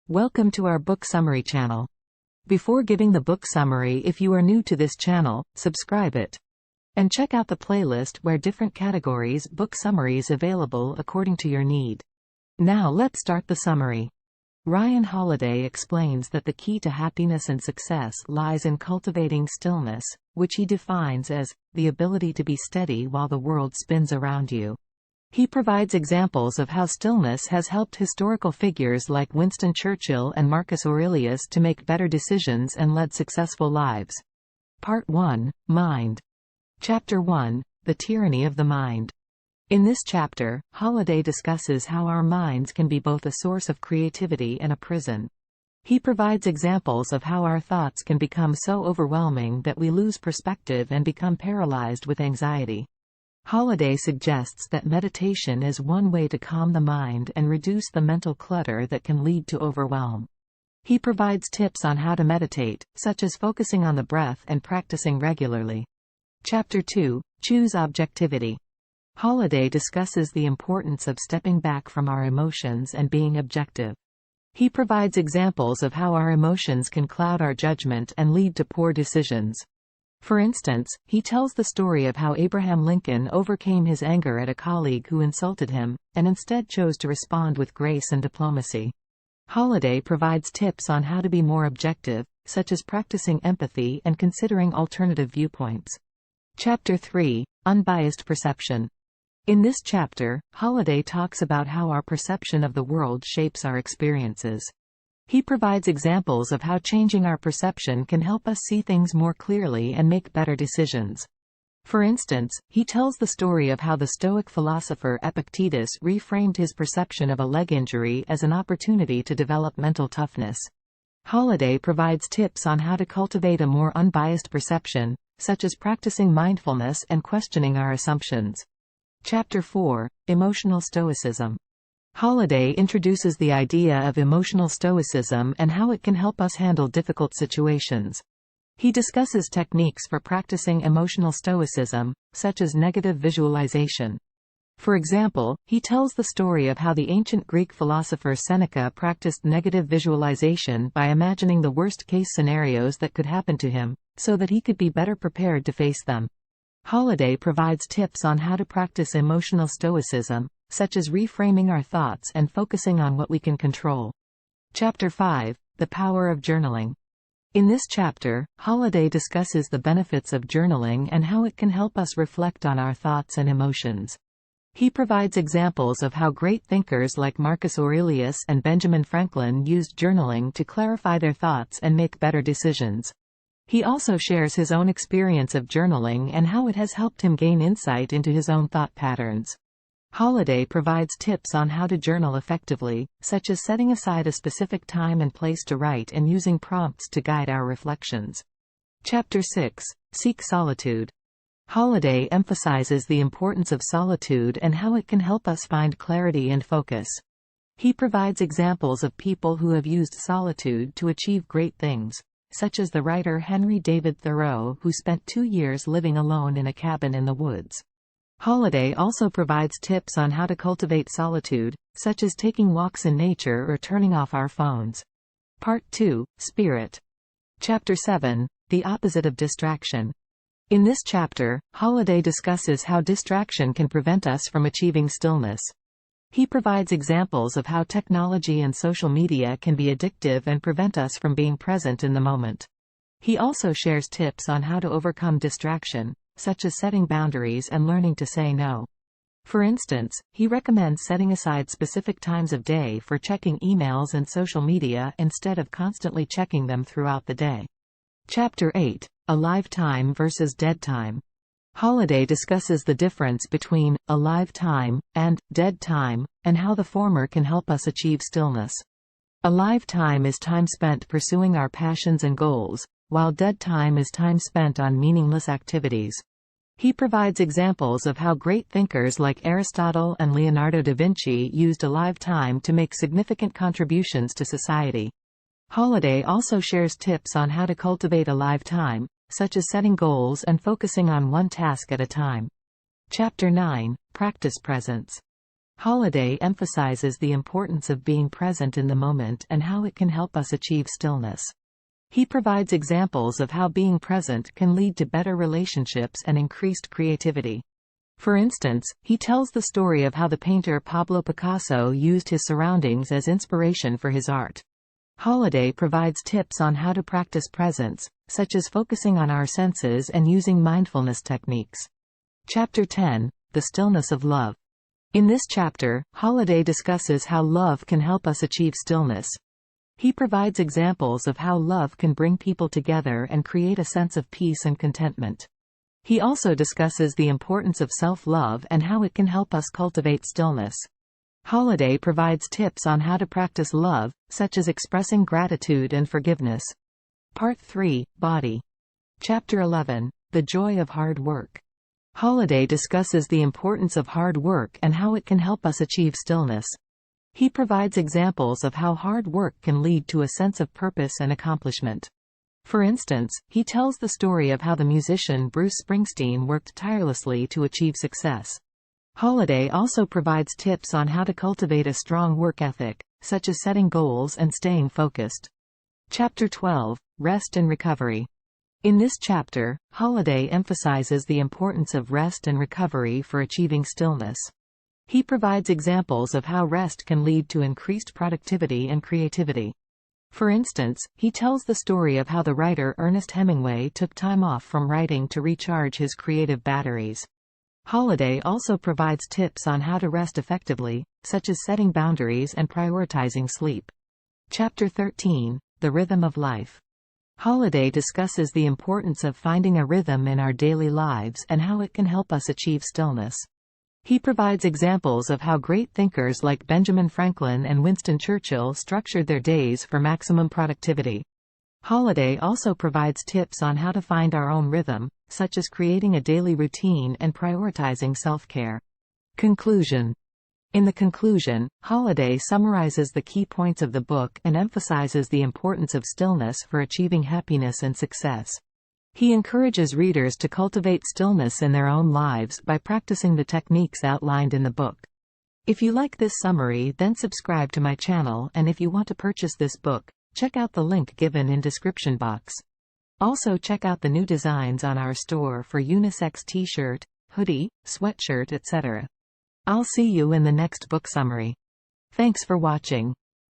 Welcome to our book summary channel. Before giving the book summary, if you are new to this channel, subscribe it. And check out the playlist where different categories book summaries available according to your need. Now let's start the summary. Ryan Holiday explains that the key to happiness and success lies in cultivating stillness, which he defines as the ability to be steady while the world spins around you. He provides examples of how stillness has helped historical figures like Winston Churchill and Marcus Aurelius to make better decisions and lead successful lives. Part 1, Mind. Chapter 1, The Tyranny of the Mind. In this chapter, Holiday discusses how our minds can be both a source of creativity and a prison. He provides examples of how our thoughts can become so overwhelming that we lose perspective and become paralyzed with anxiety. Holiday suggests that meditation is one way to calm the mind and reduce the mental clutter that can lead to overwhelm. He provides tips on how to meditate, such as focusing on the breath and practicing regularly. Chapter 2, Choose Objectivity. Holiday discusses the importance of stepping back from our emotions and being objective. He provides examples of how our emotions can cloud our judgment and lead to poor decisions. For instance, he tells the story of how Abraham Lincoln overcame his anger at a colleague who insulted him, and instead chose to respond with grace and diplomacy. Holiday provides tips on how to be more objective, such as practicing empathy and considering alternative viewpoints. Chapter 3, Unbiased Perception. In this chapter, Holiday talks about how our perception of the world shapes our experiences. He provides examples of how changing our perception can help us see things more clearly and make better decisions. For instance, he tells the story of how the Stoic philosopher Epictetus reframed his perception of a leg injury as an opportunity to develop mental toughness. Holiday provides tips on how to cultivate a more unbiased perception, such as practicing mindfulness and questioning our assumptions. Chapter 4, Emotional Stoicism. Holiday introduces the idea of emotional stoicism and how it can help us handle difficult situations. He discusses techniques for practicing emotional stoicism, such as negative visualization. For example, he tells the story of how the ancient Greek philosopher Seneca practiced negative visualization by imagining the worst-case scenarios that could happen to him, so that he could be better prepared to face them. Holiday provides tips on how to practice emotional stoicism, such as reframing our thoughts and focusing on what we can control. Chapter 5, The Power of Journaling. In this chapter, Holiday discusses the benefits of journaling and how it can help us reflect on our thoughts and emotions. He provides examples of how great thinkers like Marcus Aurelius and Benjamin Franklin used journaling to clarify their thoughts and make better decisions. He also shares his own experience of journaling and how it has helped him gain insight into his own thought patterns. Holiday provides tips on how to journal effectively, such as setting aside a specific time and place to write and using prompts to guide our reflections. Chapter 6, Seek Solitude. Holiday emphasizes the importance of solitude and how it can help us find clarity and focus. He provides examples of people who have used solitude to achieve great things, such as the writer Henry David Thoreau, who spent 2 years living alone in a cabin in the woods. Holiday also provides tips on how to cultivate solitude, such as taking walks in nature or turning off our phones. Part 2, Spirit. Chapter 7, The Opposite of Distraction. In this chapter, Holiday discusses how distraction can prevent us from achieving stillness. He provides examples of how technology and social media can be addictive and prevent us from being present in the moment. He also shares tips on how to overcome distraction, such as setting boundaries and learning to say no. For instance, he recommends setting aside specific times of day for checking emails and social media instead of constantly checking them throughout the day. Chapter 8, Alive Time versus Dead Time. Holiday discusses the difference between alive time and dead time, and how the former can help us achieve stillness. Alive time is time spent pursuing our passions and goals, while dead time is time spent on meaningless activities. He provides examples of how great thinkers like Aristotle and Leonardo da Vinci used alive time to make significant contributions to society. Holiday also shares tips on how to cultivate alive time, such as setting goals and focusing on one task at a time. Chapter 9, Practice Presence. Holiday emphasizes the importance of being present in the moment and how it can help us achieve stillness. He provides examples of how being present can lead to better relationships and increased creativity. For instance, he tells the story of how the painter Pablo Picasso used his surroundings as inspiration for his art. Holiday provides tips on how to practice presence, such as focusing on our senses and using mindfulness techniques. Chapter 10, The Stillness of Love. In this chapter, Holiday discusses how love can help us achieve stillness. He provides examples of how love can bring people together and create a sense of peace and contentment. He also discusses the importance of self-love and how it can help us cultivate stillness. Holiday provides tips on how to practice love, such as expressing gratitude and forgiveness. Part 3, Body. Chapter 11, The Joy of Hard Work. Holiday discusses the importance of hard work and how it can help us achieve stillness. He provides examples of how hard work can lead to a sense of purpose and accomplishment. For instance, he tells the story of how the musician Bruce Springsteen worked tirelessly to achieve success. Holiday also provides tips on how to cultivate a strong work ethic, such as setting goals and staying focused. Chapter 12, Rest and Recovery. In this chapter, Holiday emphasizes the importance of rest and recovery for achieving stillness. He provides examples of how rest can lead to increased productivity and creativity. For instance, he tells the story of how the writer Ernest Hemingway took time off from writing to recharge his creative batteries. Holiday also provides tips on how to rest effectively, such as setting boundaries and prioritizing sleep. Chapter 13, The Rhythm of Life. Holiday discusses the importance of finding a rhythm in our daily lives and how it can help us achieve stillness. He provides examples of how great thinkers like Benjamin Franklin and Winston Churchill structured their days for maximum productivity. Holiday also provides tips on how to find our own rhythm, such as creating a daily routine and prioritizing self-care. Conclusion. In the conclusion, Holiday summarizes the key points of the book and emphasizes the importance of stillness for achieving happiness and success. He encourages readers to cultivate stillness in their own lives by practicing the techniques outlined in the book. If you like this summary, then subscribe to my channel, and if you want to purchase this book, check out the link given in description box. Also check out the new designs on our store for unisex t-shirt, hoodie, sweatshirt, etc. I'll see you in the next book summary. Thanks for watching.